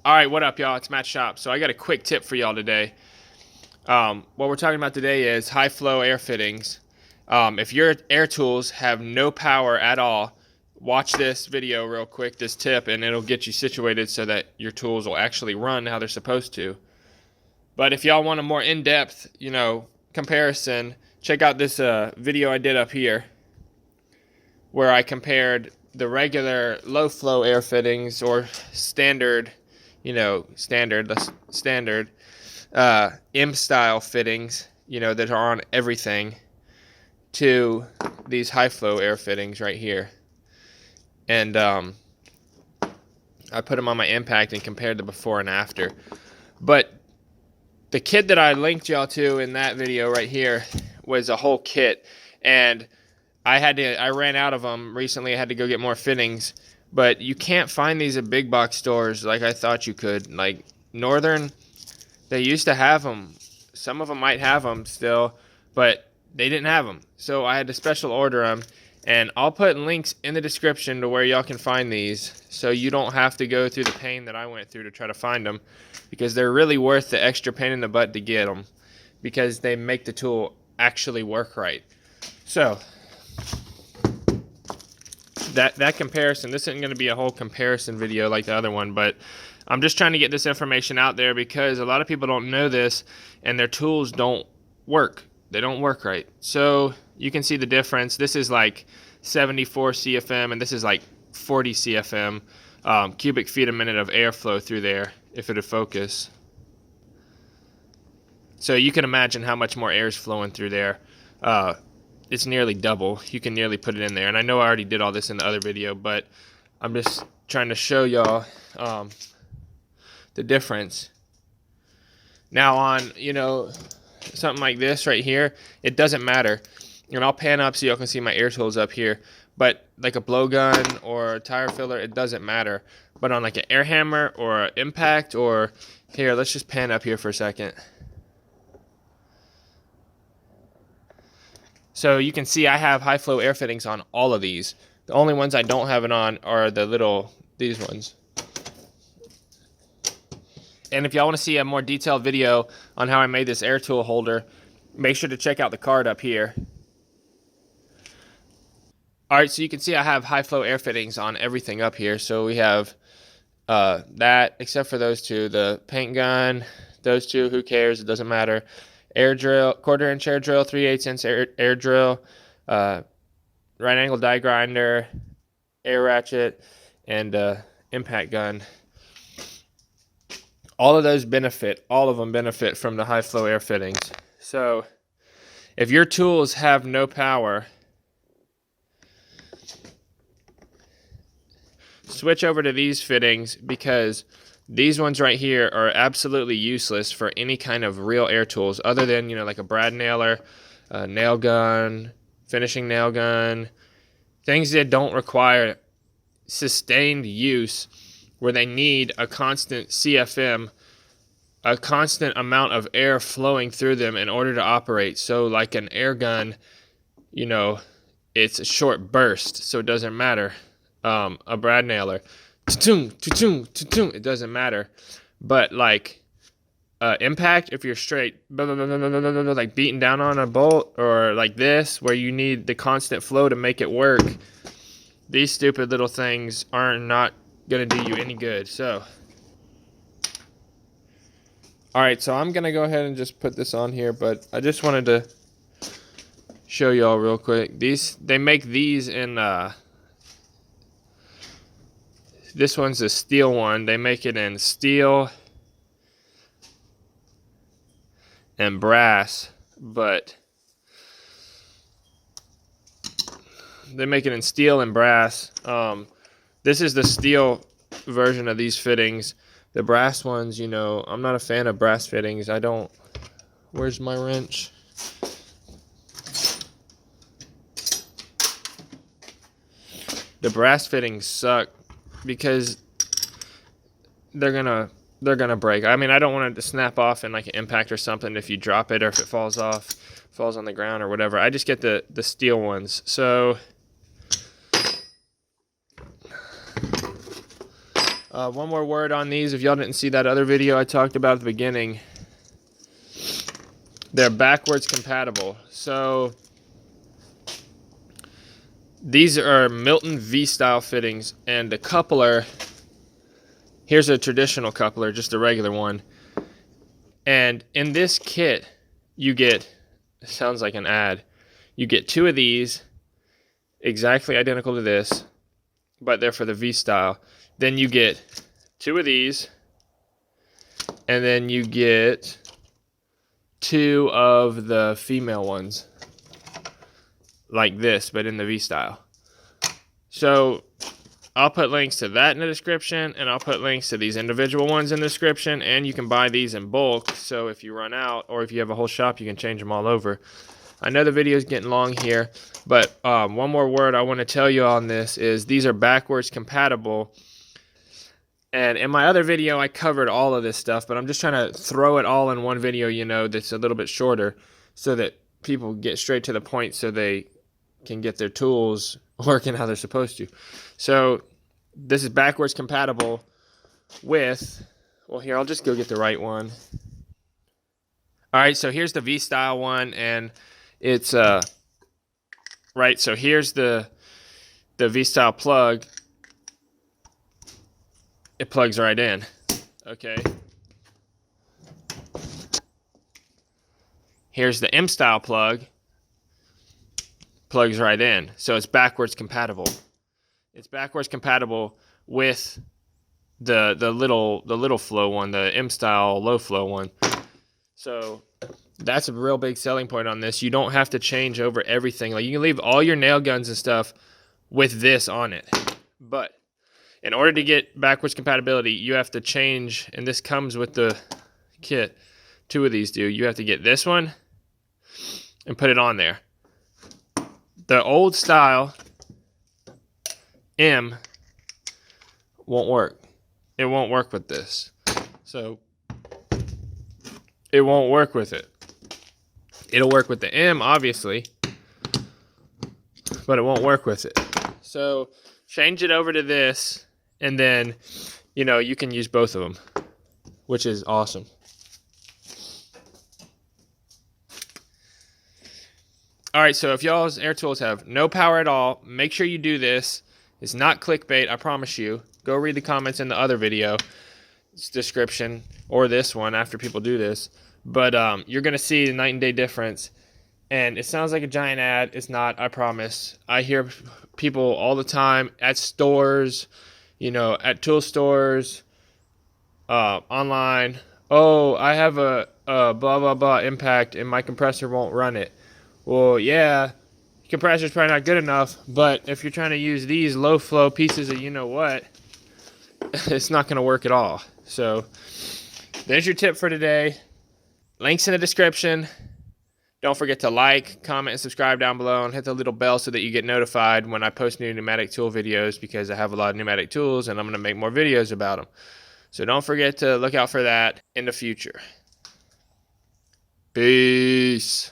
Alright, what up y'all? It's Matt Shop. So I got a quick tip for y'all today. What we're talking about today is high flow air fittings. If your air tools have no power at all, watch this video real quick, this tip, and it'll get you situated so that your tools will actually run how they're supposed to. But if y'all want a more in-depth, comparison, check out this video I did up here where I compared the regular low flow air fittings or standard M style fittings, that are on everything, to these high flow air fittings right here. And I put them on my impact and compared the before and after. But the kit that I linked y'all to in that video right here was a whole kit, and I ran out of them recently. I had to go get more fittings. But you can't find these at big box stores like I thought you could. Like Northern, they used to have them. Some of them might have them still, but they didn't have them. So I had to special order them. And I'll put links in the description to where y'all can find these, so you don't have to go through the pain that I went through to try to find them, because they're really worth the extra pain in the butt to get them, because they make the tool actually work right. So that comparison, this isn't going to be a whole comparison video like the other one, but I'm just trying to get this information out there because a lot of people don't know this and their tools don't work. They don't work right. So you can see the difference. This is like 74 CFM and this is like 40 CFM, cubic feet a minute of airflow through there if it'd focus. So you can imagine how much more air is flowing through there. It's nearly double. You can nearly put it in there. And I know I already did all this in the other video, but I'm just trying to show y'all the difference. Now on, something like this right here, it doesn't matter. And I'll pan up so y'all can see my air tools up here. But like a blowgun or a tire filler, it doesn't matter. But on like an air hammer or an impact, or here, let's just pan up here for a second. So you can see I have high flow air fittings on all of these. The only ones I don't have it on are these ones. And if y'all want to see a more detailed video on how I made this air tool holder, make sure to check out the card up here. Alright, so you can see I have high flow air fittings on everything up here. So we have that, except for those two, the paint gun, those two, who cares, it doesn't matter. Air drill, 1/4 inch air drill, 3/8 inch air drill, right angle die grinder, air ratchet, and impact gun. All of them benefit from the high flow air fittings. So if your tools have no power, switch over to these fittings, because these ones right here are absolutely useless for any kind of real air tools other than, like a brad nailer, a nail gun, finishing nail gun, things that don't require sustained use where they need a constant CFM, a constant amount of air flowing through them in order to operate. So like an air gun, it's a short burst, so it doesn't matter. A brad nailer, it doesn't matter. But like impact, if you're straight like beating down on a bolt, or like this where you need the constant flow to make it work, these stupid little things are not gonna do you any good. So alright, so I'm gonna go ahead and just put this on here, but I just wanted to show y'all real quick. They make these in this one's a steel one. They make it in steel and brass, but they make it in steel and brass. This is the steel version of these fittings. The brass ones, I'm not a fan of brass fittings. Where's my wrench? The brass fittings suck, because they're gonna break. I mean, I don't want it to snap off in like an impact or something if you drop it, or if it falls on the ground or whatever. I just get the steel ones. So One more word on these. If y'all didn't see that other video I talked about at the beginning, they're backwards compatible. So these are Milton V style fittings, and the coupler, here's a traditional coupler, just a regular one. And in this kit, you get, it sounds like an ad, you get 2 of these, exactly identical to this, but they're for the V style. Then you get 2 of these, and then you get 2 of the female ones, like this, but in the V style. So I'll put links to that in the description, and I'll put links to these individual ones in the description, and you can buy these in bulk, so if you run out, or if you have a whole shop, you can change them all over. I know the video is getting long here, but one more word I want to tell you on this is these are backwards compatible. And in my other video, I covered all of this stuff, but I'm just trying to throw it all in one video, you know, that's a little bit shorter so that people get straight to the point so they can get their tools working how they're supposed to. So this is backwards compatible with, well, here, I'll just go get the right one. All right, so here's the V-style one, and it's, right, so here's the V-style plug. It plugs right in, okay? Here's the M-style plug, plugs right in. So it's backwards compatible. It's backwards compatible with the little flow one, the M-style low flow one. So that's a real big selling point on this. You don't have to change over everything. Like, you can leave all your nail guns and stuff with this on it, but in order to get backwards compatibility, you have to change, and this comes with the kit. 2 of these do. You have to get this one and put it on there. The old style M won't work. It won't work with this. So it won't work with it. It'll work with the M, obviously, but it won't work with it. So change it over to this, and then, you know, you can use both of them, which is awesome. All right, so if y'all's air tools have no power at all, make sure you do this. It's not clickbait, I promise you. Go read the comments in the other video description, or this one after people do this. But you're going to see the night and day difference. And it sounds like a giant ad. It's not, I promise. I hear people all the time at stores, you know, at tool stores, online. Oh, I have a blah, blah, blah impact and my compressor won't run it. Well, yeah, compressor's probably not good enough, but if you're trying to use these low flow pieces of you know what, it's not going to work at all. So there's your tip for today. Links in the description. Don't forget to like, comment, and subscribe down below, and hit the little bell so that you get notified when I post new pneumatic tool videos, because I have a lot of pneumatic tools and I'm going to make more videos about them. So don't forget to look out for that in the future. Peace.